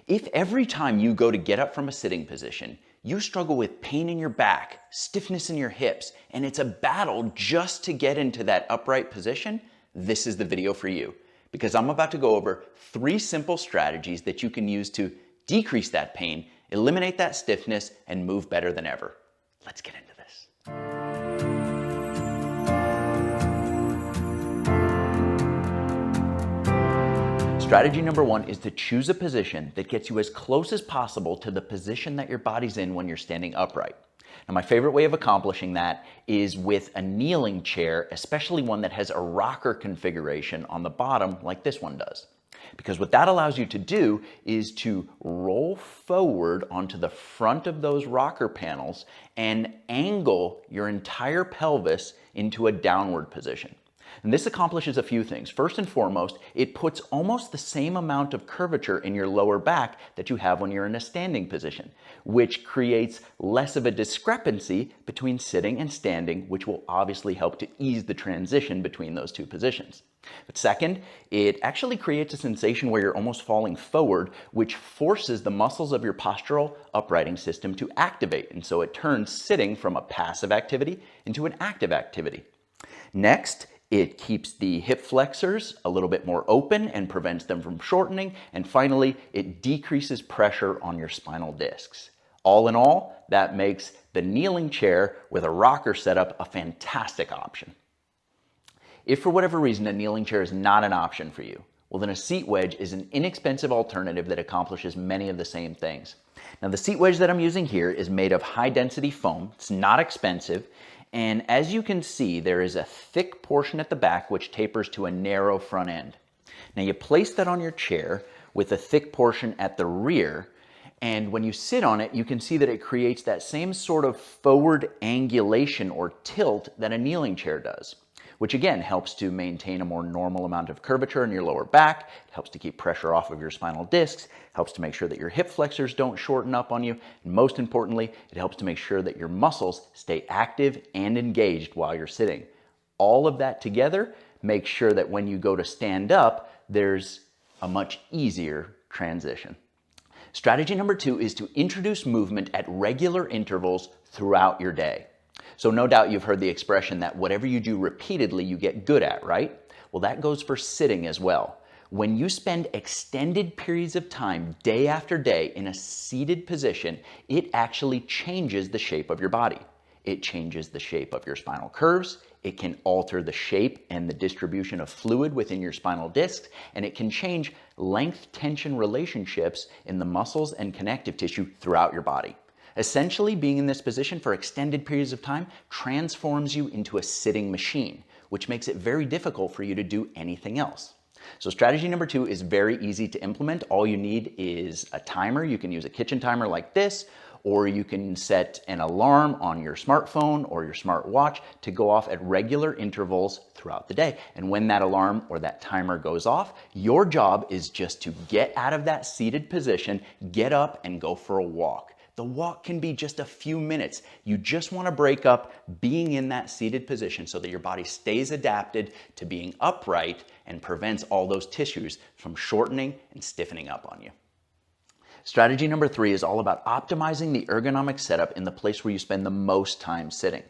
If every time you go to get up from a sitting position, you struggle with pain in your back, stiffness in your hips, and it's a battle just to get into that upright position, this is the video for you. Because I'm about to go over 3 simple strategies that you can use to decrease that pain, eliminate that stiffness, and move better than ever. Let's get into this. Strategy number 1 is to choose a position that gets you as close as possible to the position that your body's in when you're standing upright. Now, my favorite way of accomplishing that is with a kneeling chair, especially one that has a rocker configuration on the bottom like this one does. Because what that allows you to do is to roll forward onto the front of those rocker panels and angle your entire pelvis into a downward position. And this accomplishes a few things. First and foremost, it puts almost the same amount of curvature in your lower back that you have when you're in a standing position, which creates less of a discrepancy between sitting and standing, which will obviously help to ease the transition between those 2 positions. But second, it actually creates a sensation where you're almost falling forward, which forces the muscles of your postural uprighting system to activate. And so it turns sitting from a passive activity into an active activity. Next, it keeps the hip flexors a little bit more open and prevents them from shortening. And finally, it decreases pressure on your spinal discs. All in all, that makes the kneeling chair with a rocker setup a fantastic option. If for whatever reason a kneeling chair is not an option for you, well then a seat wedge is an inexpensive alternative that accomplishes many of the same things. Now the seat wedge that I'm using here is made of high density foam. It's not expensive. And as you can see, there is a thick portion at the back which tapers to a narrow front end. Now you place that on your chair with a thick portion at the rear, and when you sit on it, you can see that it creates that same sort of forward angulation or tilt that a kneeling chair does, which again helps to maintain a more normal amount of curvature in your lower back. It helps to keep pressure off of your spinal discs, helps to make sure that your hip flexors don't shorten up on you, and most importantly, it helps to make sure that your muscles stay active and engaged while you're sitting. All of that together makes sure that when you go to stand up, there's a much easier transition. Strategy number 2 is to introduce movement at regular intervals throughout your day. So no doubt you've heard the expression that whatever you do repeatedly, you get good at, right? Well, that goes for sitting as well. When you spend extended periods of time, day after day, in a seated position, it actually changes the shape of your body. It changes the shape of your spinal curves. It can alter the shape and the distribution of fluid within your spinal discs, and it can change length-tension relationships in the muscles and connective tissue throughout your body. Essentially, being in this position for extended periods of time transforms you into a sitting machine, which makes it very difficult for you to do anything else. So strategy number 2 is very easy to implement. All you need is a timer. You can use a kitchen timer like this, or you can set an alarm on your smartphone or your smartwatch to go off at regular intervals throughout the day. And when that alarm or that timer goes off, your job is just to get out of that seated position, get up and go for a walk. The walk can be just a few minutes. You just want to break up being in that seated position so that your body stays adapted to being upright and prevents all those tissues from shortening and stiffening up on you. Strategy number 3 is all about optimizing the ergonomic setup in the place where you spend the most time sitting.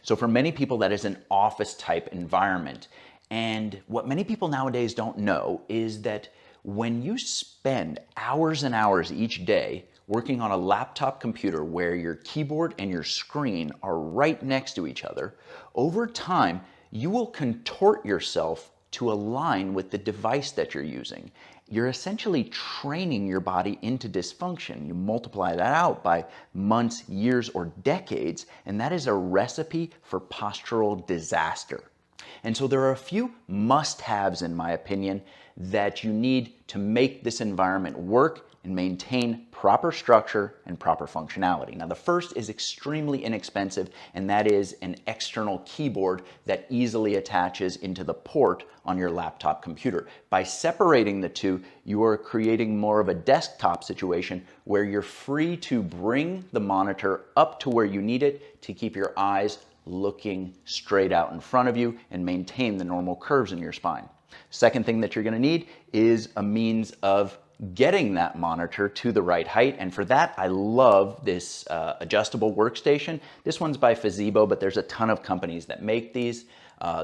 So for many people, that is an office type environment. And what many people nowadays don't know is that when you spend hours and hours each day working on a laptop computer where your keyboard and your screen are right next to each other, over time, you will contort yourself to align with the device that you're using. You're essentially training your body into dysfunction. You multiply that out by months, years, or decades, and that is a recipe for postural disaster. And so there are a few must-haves, in my opinion, that you need to make this environment work and maintain proper structure and proper functionality. Now, the first is extremely inexpensive, and that is an external keyboard that easily attaches into the port on your laptop computer. By separating the two, you are creating more of a desktop situation where you're free to bring the monitor up to where you need it to keep your eyes looking straight out in front of you and maintain the normal curves in your spine. Second thing that you're going to need is a means of getting that monitor to the right height. And for that, I love this adjustable workstation. This one's by Fazebo, but there's a ton of companies that make these.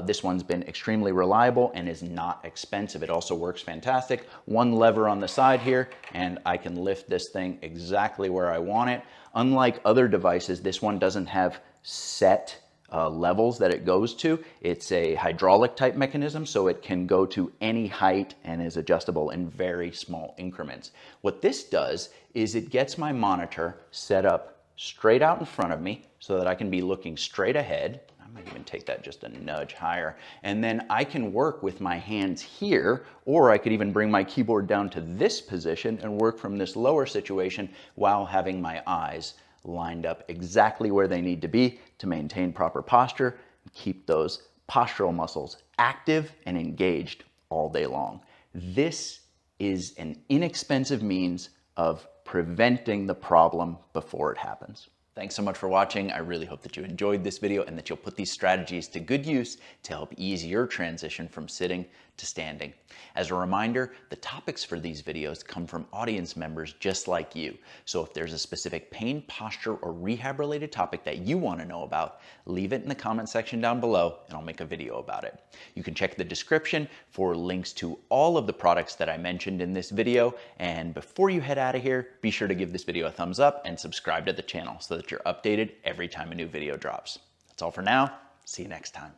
This one's been extremely reliable and is not expensive. It also works fantastic. One lever on the side here, and I can lift this thing exactly where I want it. Unlike other devices, this one doesn't have set levels that it goes to. It's a hydraulic type mechanism, so it can go to any height and is adjustable in very small increments. What this does is it gets my monitor set up straight out in front of me so that I can be looking straight ahead. I might even take that just a nudge higher. And then I can work with my hands here, or I could even bring my keyboard down to this position and work from this lower situation while having my eyes lined up exactly where they need to be to maintain proper posture and keep those postural muscles active and engaged all day long. This is an inexpensive means of preventing the problem before it happens. Thanks so much for watching. I really hope that you enjoyed this video and that you'll put these strategies to good use to help ease your transition from sitting to standing. As a reminder, the topics for these videos come from audience members just like you. So if there's a specific pain, posture, or rehab related topic that you want to know about, leave it in the comment section down below and I'll make a video about it. You can check the description for links to all of the products that I mentioned in this video. And before you head out of here, be sure to give this video a thumbs up and subscribe to the channel so that you're updated every time a new video drops. That's all for now. See you next time.